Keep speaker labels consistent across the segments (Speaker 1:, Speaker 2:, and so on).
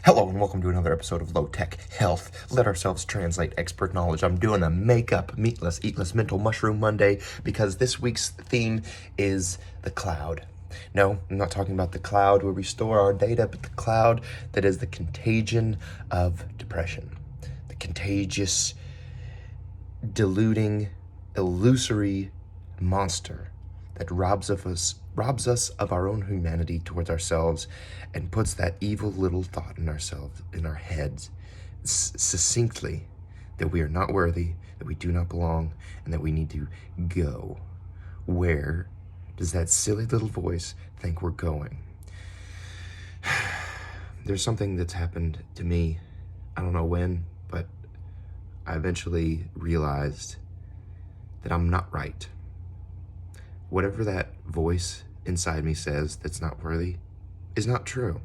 Speaker 1: Hello and welcome to another episode of Low Tech Health. Let ourselves translate expert knowledge. I'm doing a makeup, meatless, eatless, mental mushroom Monday because this week's theme is the cloud. No, I'm not talking about the cloud where we store our data, but the cloud that is the contagion of depression. The contagious, deluding, illusory monster that robs us of our own humanity towards ourselves and puts that evil little thought in our heads succinctly that we are not worthy, that we do not belong, and that we need to go. Where does that silly little voice think we're going? There's something that's happened to me, I don't know when, but I eventually realized that I'm not right. Whatever that voice inside me says that's not worthy is not true.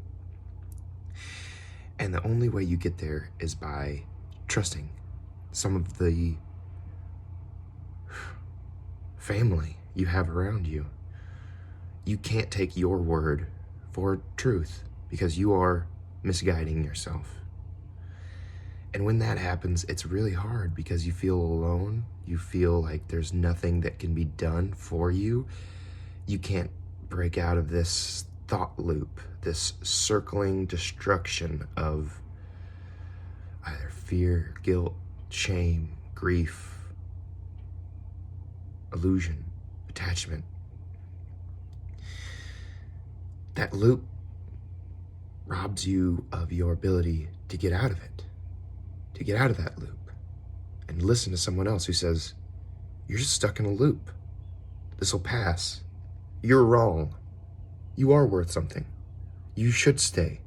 Speaker 1: And the only way you get there is by trusting some of the family you have around you. You can't take your word for truth because you are misguiding yourself. And when that happens, it's really hard because you feel alone. You feel like there's nothing that can be done for you. You can't break out of this thought loop, this circling destruction of either fear, guilt, shame, grief, illusion, attachment. That loop robs you of your ability to get out of it. To get out of that loop and listen to someone else who says, you're just stuck in a loop. This will pass. You're wrong. You are worth something. You should stay.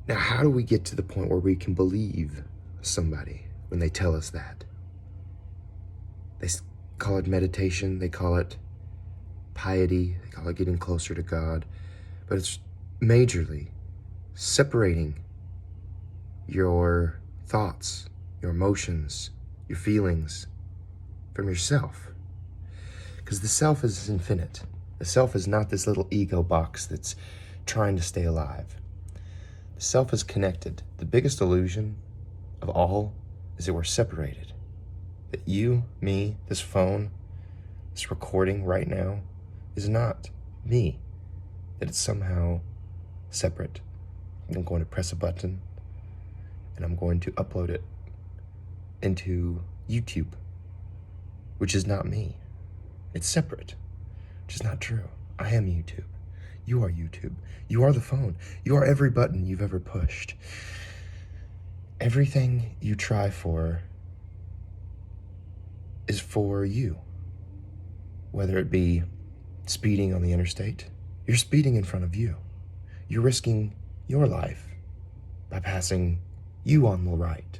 Speaker 1: Now, how do we get to the point where we can believe somebody when they tell us that? They call it meditation. They call it piety. They call it getting closer to God. But it's majorly separating your thoughts, your emotions, your feelings from yourself. Because the self is infinite. The self is not this little ego box that's trying to stay alive. The self is connected. The biggest illusion of all is that we're separated. That you, me, this phone, this recording right now is not me. That it's somehow separate. I'm going to press a button and I'm going to upload it into YouTube, which is not me. It's separate, which is not true. I am YouTube. You are YouTube. You are the phone. You are every button you've ever pushed. Everything you try for is for you. Whether it be speeding on the interstate, you're speeding in front of you. You're risking your life by passing you on the right.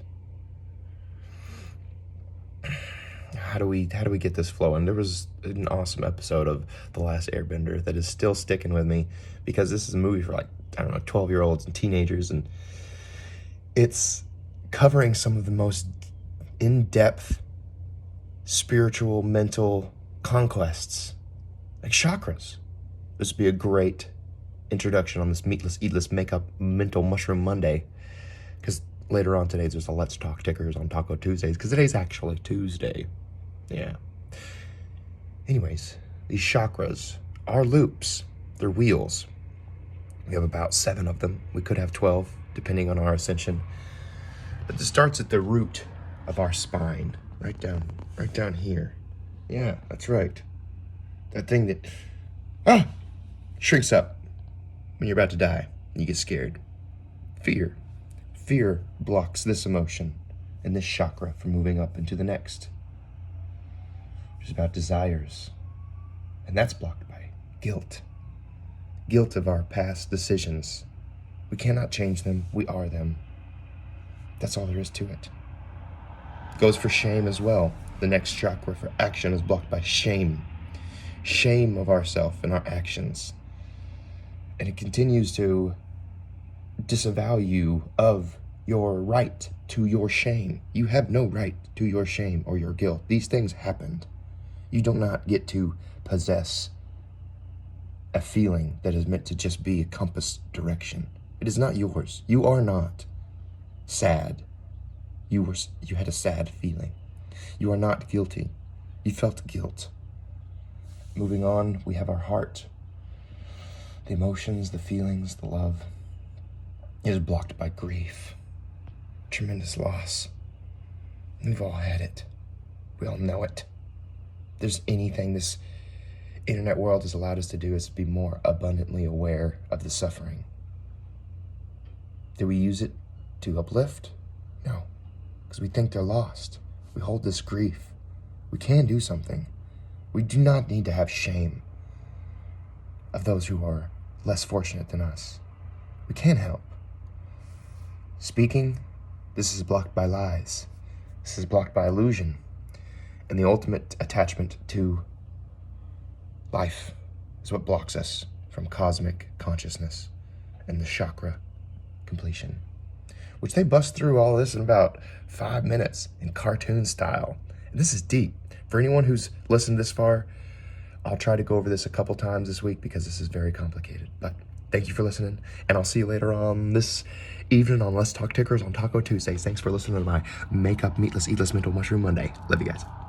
Speaker 1: How do we get this flowing? There was an awesome episode of The Last Airbender that is still sticking with me because this is a movie for 12-year-olds and teenagers, and it's covering some of the most in-depth spiritual, mental conquests, like chakras. This would be a great introduction on this meatless, eatless, makeup, mental mushroom Monday, because later on today there's a Let's Talk tickers on Taco Tuesdays, because today's actually Tuesday. Yeah. Anyways, these chakras are loops. They're wheels. We have about 7 of them. We could have 12, depending on our ascension. But this starts at the root of our spine, right down here. Yeah, that's right. That thing that shrinks up when you're about to die and you get scared. Fear. Fear blocks this emotion and this chakra from moving up into the next. It's about desires, and that's blocked by guilt. Guilt of our past decisions. We cannot change them. We are them. That's all there is to it. Goes for shame as well. The next chakra for action is blocked by shame. Shame of ourself and our actions. And it continues to disavow you of your right to your shame. You have no right to your shame or your guilt. These things happened. You do not get to possess a feeling that is meant to just be a compass direction. It is not yours. You are not sad. You had a sad feeling. You are not guilty. You felt guilt. Moving on, we have our heart. The emotions, the feelings, the love. It is blocked by grief. Tremendous loss. We've all had it. We all know it. If there's anything this internet world has allowed us to do is be more abundantly aware of the suffering. Do we use it to uplift? No, because we think they're lost. We hold this grief. We can do something. We do not need to have shame of those who are less fortunate than us. We can help. Speaking, this is blocked by lies. This is blocked by illusion. And the ultimate attachment to life is what blocks us from cosmic consciousness and the chakra completion, which they bust through all this in about 5 minutes in cartoon style. And this is deep. For anyone who's listened this far, I'll try to go over this a couple times this week because this is very complicated. But thank you for listening, and I'll see you later on this evening on Let's Talk Tickers on Taco Tuesdays. Thanks for listening to my Make Up Meatless Eatless Mental Mushroom Monday. Love you guys.